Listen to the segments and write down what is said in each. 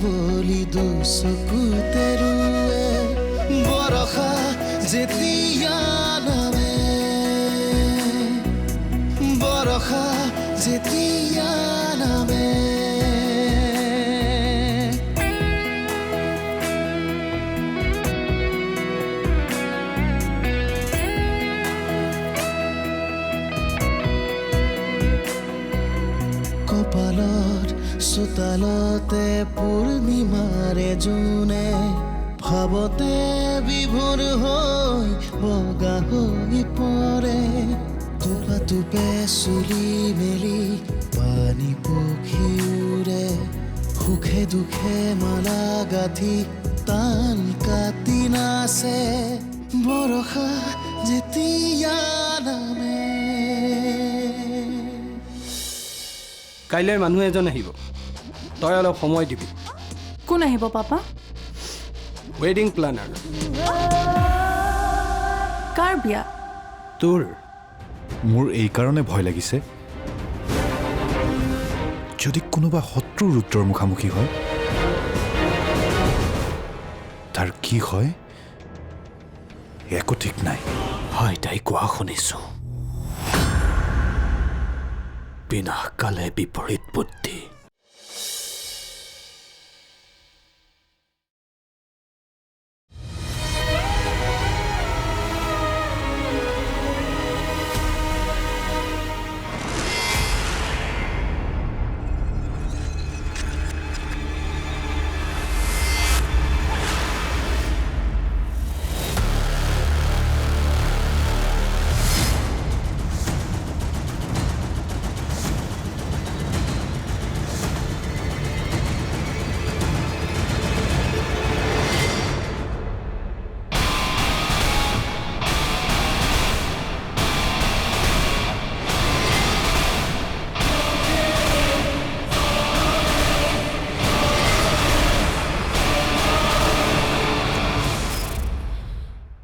বুলি দুচকুতে ৰুৱে বৰষা যেতিয়া নামে বৰষা যেতিয়া নামে কপালত চোতালতে পূৰ্ণিমাৰে জোনে ভাৱতে বিভোৰ হৈ বগা হৈ পৰে টোপা টোপে চুলি মেলি পানী পখি উৰে সুখে দুখে মালা গাঁঠি তাল কাটি নাচে বৰষা যেতিয়া নামে কাইলৈ মানুহ এজন আহিব তই অলপ সময় দিবি কোন আহিব পাপা ৱেডিং প্লানাৰ কাৰ বিয়া তোৰ মোৰ এই কাৰণে ভয় লাগিছে যদি কোনোবা শত্ৰু ৰুদ্ৰৰ মুখামুখি হয় তাৰ কি হয় একো ঠিক নাই হয় তাই কোৱা শুনিছো বিনাশকালে বিপৰীত বুদ্ধি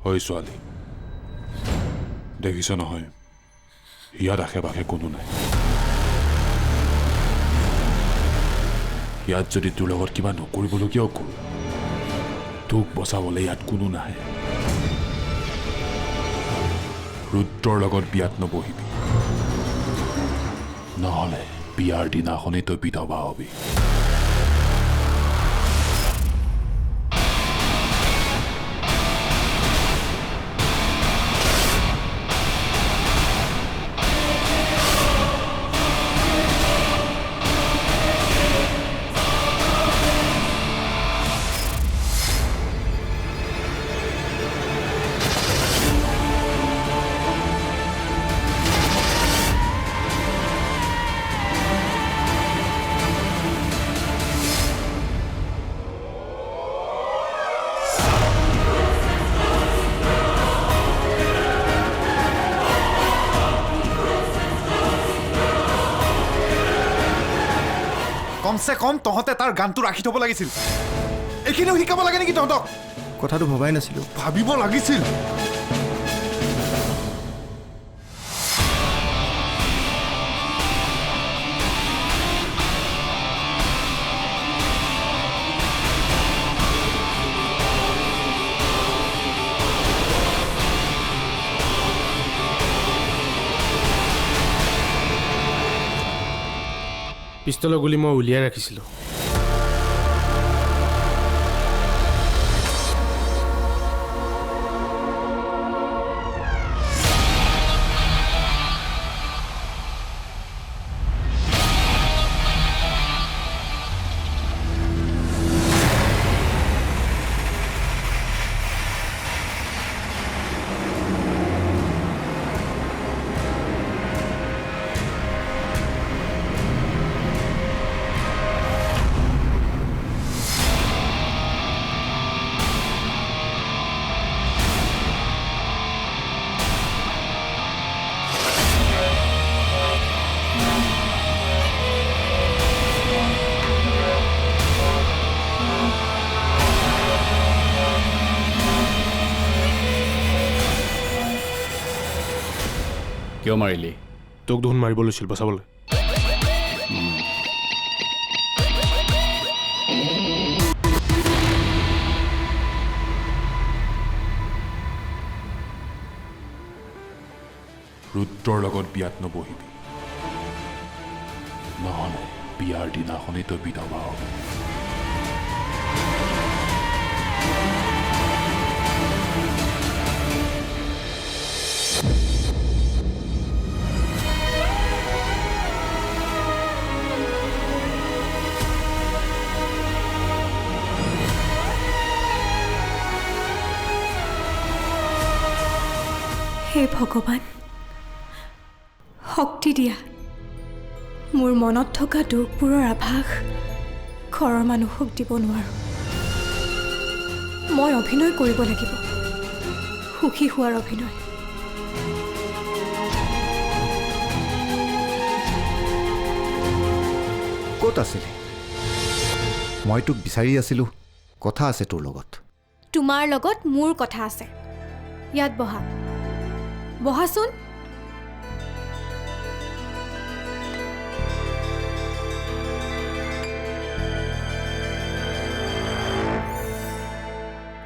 ঐ ছোৱালী দেখিছ নহয় ইয়াত আশে পাশে কোনো নাই ইয়াত যদি তোৰ লগত কিবা নকৰিবলগীয়াও কৰো তোক বচাবলৈ ইয়াত কোনো নাহে ৰুদ্ৰৰ লগত বিয়াত নবহিবি নহ'লে বিয়াৰ দিনাখনেই তই বিধৱা হবি কমসে কম তহঁতে তাৰ গানটো ৰাখি থ'ব লাগিছিল এইখিনিও শিকাব লাগে নেকি তহঁতক কথাটো ভবাই নাছিলোঁ ভাবিব লাগিছিল পিষ্টলৰ গুলি মই উলিয়াই ৰাখিছিলোঁ কিয় মাৰিলি তোক দেখোন মাৰিব লৈছিল বচাবলৈ ৰুদ্ৰৰ লগত বিয়াত নবহিবি নহ'লে বিয়াৰ দিনাখনেই তই বিধৱা হবি হে ভগৱান শক্তি দিয়া মোৰ মনত থকা দুখবোৰৰ আভাস ঘৰৰ মানুহক দিব নোৱাৰোঁ মই অভিনয় কৰিব লাগিব সুখী হোৱাৰ অভিনয় ক'ত আছিলি মই তোক বিচাৰি আছিলোঁ কথা আছে তোৰ লগত তোমাৰ লগত মোৰ কথা আছে ইয়াত বহা বহাচোন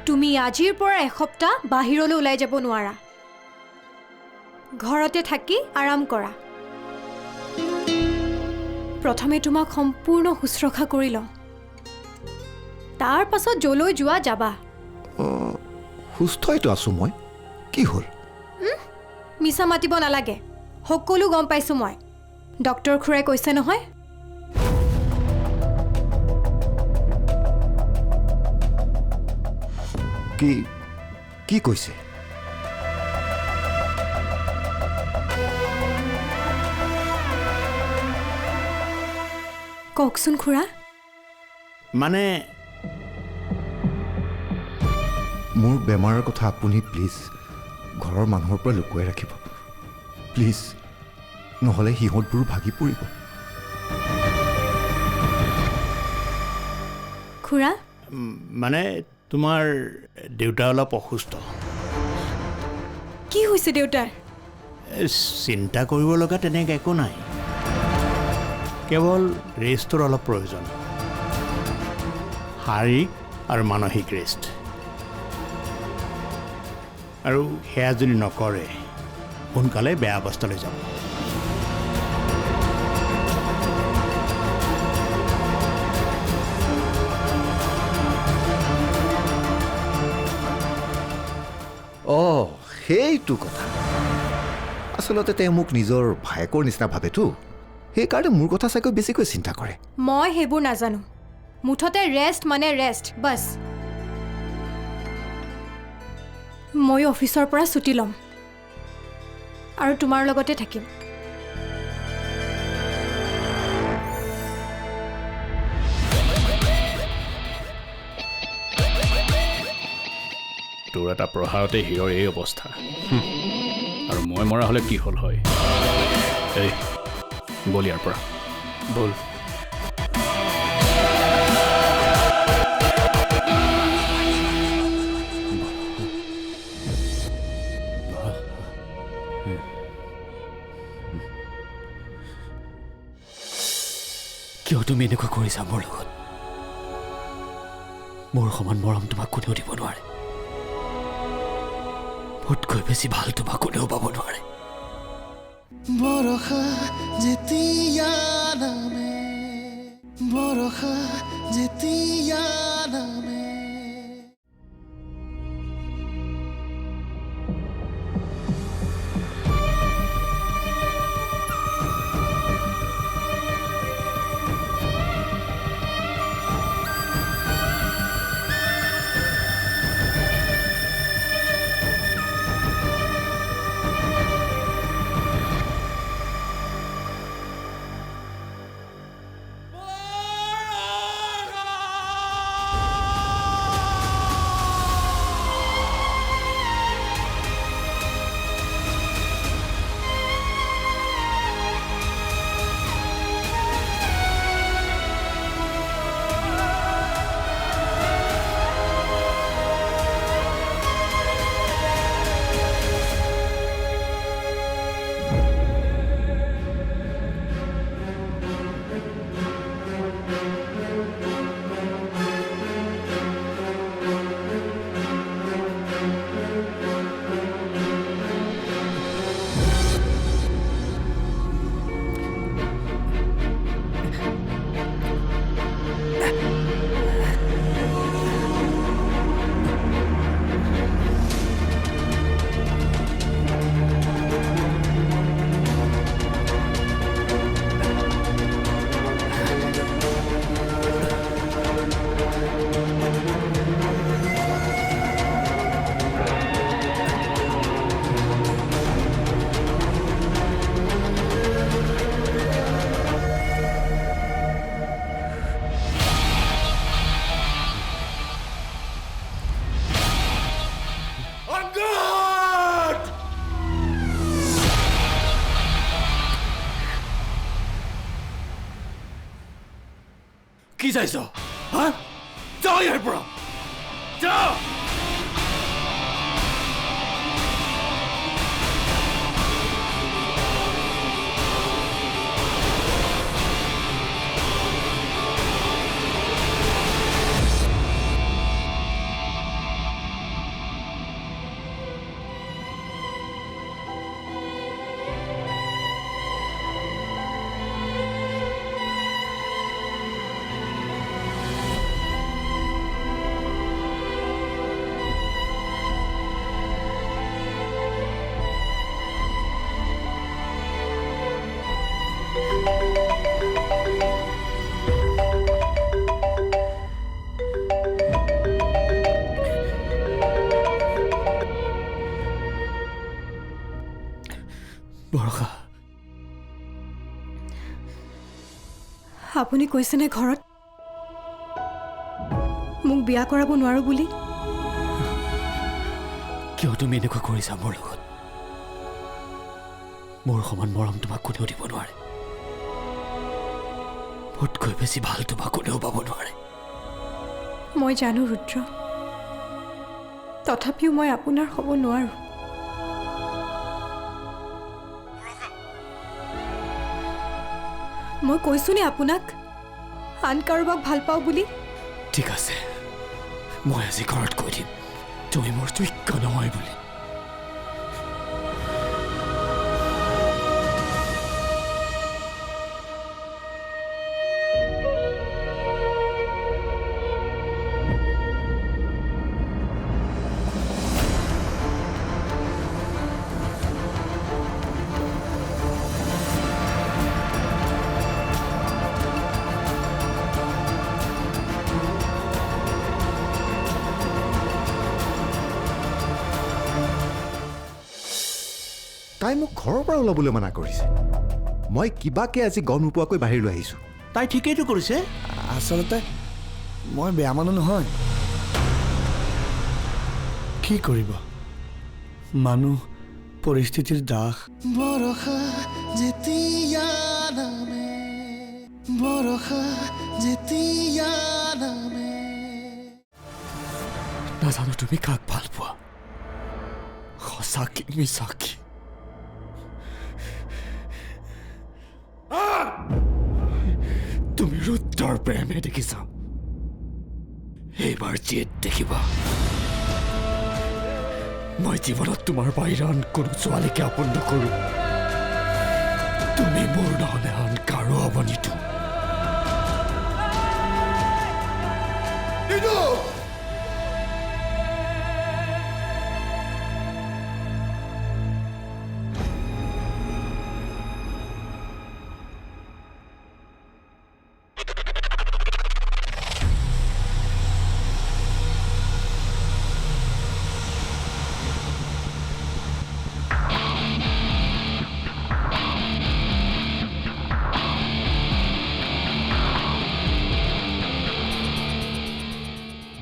তুমি আজিৰ পৰা এসপ্তাহ বাহিৰলৈ ওলাই যাব নোৱাৰা ঘৰতে থাকি আৰাম কৰা প্ৰথমে তোমাক সম্পূৰ্ণ শুশ্ৰূষা কৰি লওঁ তাৰ পাছত যলৈ যোৱা যাবা সুস্থইতো আছোঁ মই কি হ'ল মিছা মাতিব নালাগে সকলো গম পাইছোঁ মই ডক্টৰ খুৰাই কৈছে নহয় কি কৈছে কওকচোন খুৰা মানে মোৰ বেমাৰৰ কথা আপুনি প্লিজ ঘৰৰ মানুহৰ পৰা লুকুৱাই ৰাখিব প্লিজ নহ'লে সিহঁতবোৰো ভাগি পৰিব খুৰা মানে তোমাৰ দেউতা অলপ অসুস্থ কি হৈছে দেউতাৰ চিন্তা কৰিব লগা তেনেকৈ একো নাই কেৱল ৰেষ্টৰ অলপ প্ৰয়োজন শাৰীৰিক আৰু মানসিক ৰেষ্ট আৰু সেয়া যদি নকৰে সোনকালে বেয়া অৱস্থালৈ যাব সেইটো কথা আচলতে তেওঁ মোক নিজৰ ভায়েকৰ নিচিনা ভাবেতো সেইকাৰণে মোৰ কথা চাগৈ বেছিকৈ চিন্তা কৰে মই সেইবোৰ নাজানো মুঠতে ৰেষ্ট মানে ৰেষ্ট বাছ মই অফিচৰ পৰা ছুটি ল'ম আৰু তোমাৰ লগতে থাকিম তোৰ এটা প্ৰহাৰতে হিৰৰ এই অৱস্থা আৰু মই মৰা হ'লে কি হ'ল হয় এই বল ইয়াৰ পৰা ব'ল কিয় তুমি এনেকুৱা কৰিছা মোৰ লগত মোৰ সমান মৰম তোমাক কোনেও দিব নোৱাৰে মোতকৈ বেছি ভাল তোমাক কোনেও পাব নোৱাৰে বৰষা যেতিয়া নামে বৰষা যেতিয়া নামে বিচাৰিছ হা যাও ইয়াৰ পৰা যাও বৰষা আপুনি কৈছেনে ঘৰত মোক বিয়া কৰাব নোৱাৰো বুলি কিয় তুমি এনেকুৱা কৰিছা মোৰ লগত মোৰ সমান মৰম তোমাক কোনেও দিব নোৱাৰে মোতকৈ বেছি ভাল তোমাক কোনেও পাব নোৱাৰে মই জানো ৰুদ্ৰ তথাপিও মই আপোনাৰ হ'ব নোৱাৰো মই কৈছোনে আপোনাক আন কাৰোবাক ভাল পাওঁ বুলি ঠিক আছে মই আজি ঘৰত কৈ দিম তুমি মোৰ যোগ্য নহয় বুলি তাই মোক ঘৰৰ পৰা ওলাবলৈ মানা কৰিছে মই কিবাকে আজি গম নোপোৱাকৈ বাহিৰলৈ আহিছোঁ তাই ঠিকেইটো কৰিছে আচলতে মই বেয়া মানুহ নহয় কি কৰিব মানুহ পৰিস্থিতিৰ দাস বৰষা যেতিয়া নামে বৰষা যেতিয়া নামে নাজানো তুমি কাক ভাল পোৱা সঁচাকি মিছাকি তুমি ৰুদ্ৰৰ প্ৰেমে দেখিছা এইবাৰ জেদ দেখিবা মই জীৱনত তোমাৰ বাহিৰে আন কোনো ছোৱালীকে আপোন নকৰো তুমি মোৰ নহ'লে আন কাৰো হ'ব নিদো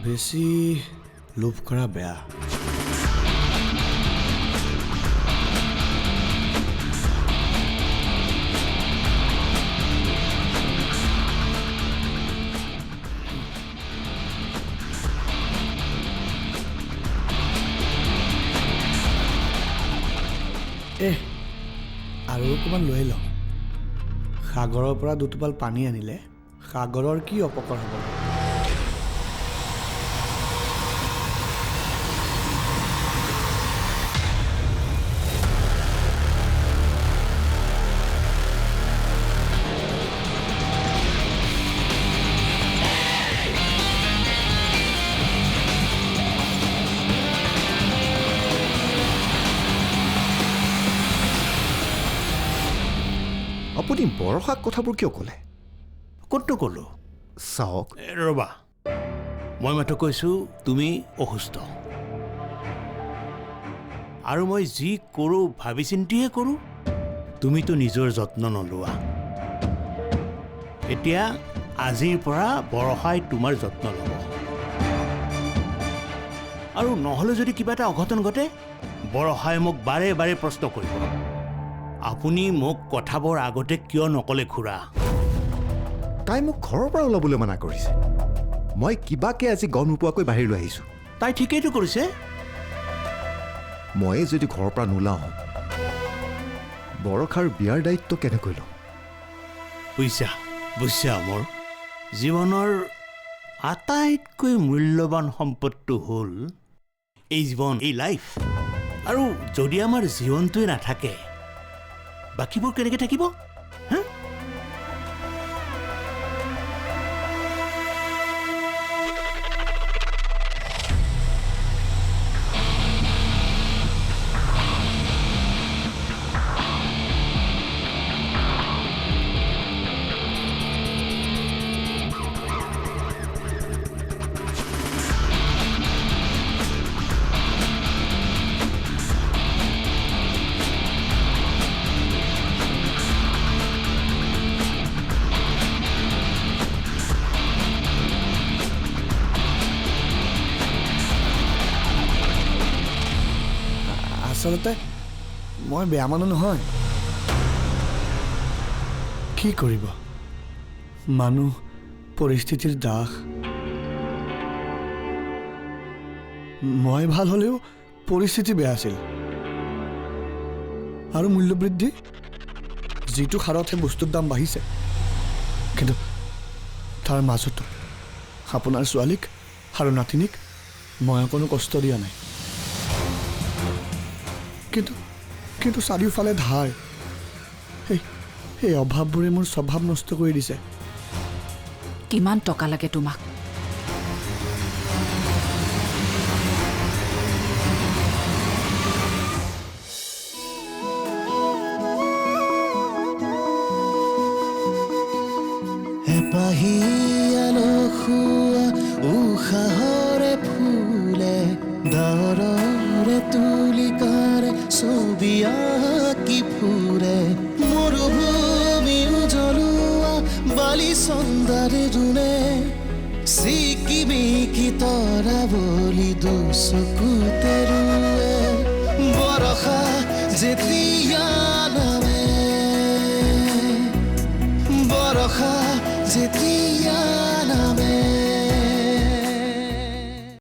বেছি লোভ কৰা বেয়া আৰু অকণমান লৈ লওঁ সাগৰৰ পৰা দুটোপাল পানী আনিলে সাগৰৰ কি অপকাৰ হ'ব আপুনি বৰষাক কথাবোৰ কিয় ক'লে ক'তনো ক'লোঁ চাওক ৰ'বা মই মাত্ৰ কৈছোঁ তুমি অসুস্থ আৰু মই যি কৰোঁ ভাবি চিন্তিহে কৰোঁ তুমিতো নিজৰ যত্ন নলোৱা এতিয়া আজিৰ পৰা বৰষাই তোমাৰ যত্ন ল'ব আৰু নহ'লে যদি কিবা এটা অঘটন ঘটে বৰষাই মোক বাৰে বাৰে প্ৰশ্ন কৰিব আপুনি মোক কথাবোৰ আগতে কিয় নক'লে খুৰা তাই মোক ঘৰৰ পৰা ওলাবলৈ মানা কৰিছে মই কিবাকে আজি গম নোপোৱাকৈ বাহিৰলৈ আহিছোঁ তাই ঠিকেইটো কৰিছে ময়ে যদি ঘৰৰ পৰা নোলাওঁ বৰষাৰ বিয়াৰ দায়িত্ব কেনেকৈ লওঁ বুজিছা মোৰ জীৱনৰ আটাইতকৈ মূল্যৱান সম্পদটো হ'ল এই জীৱন এই লাইফ আৰু যদি আমাৰ জীৱনটোৱে নাথাকে বাকীবোৰ কেনেকৈ থাকিব হা আচলতে মই বেয়া মানুহ নহয় কি কৰিব মানুহ পৰিস্থিতিৰ দাস মই ভাল হ'লেও পৰিস্থিতি বেয়া আছিল আৰু মূল্যবৃদ্ধি যিটো হাৰতহে বস্তুৰ দাম বাঢ়িছে কিন্তু তাৰ মাজতো আপোনাৰ ছোৱালীক আৰু নাতিনীক মই কোনো কষ্ট দিয়া নাই কিন্তু চাৰিওফালে ধাৰ সেই অভাৱবোৰে মোৰ স্বভাৱ নষ্ট কৰি দিছে কিমান টকা লাগে তোমাক এপাহিয়ালো খোৱা উশাহৰে ফুলে দৰৰে তুলিকাৰে ছবি আঁকি ফুৰে মৰুভূমি জ্বলোৱা বালি চন্দাৰে ৰুণে চিকিমিকি তৰা বুলি দুচকুতে ৰুৱে বৰষা যেতিয়া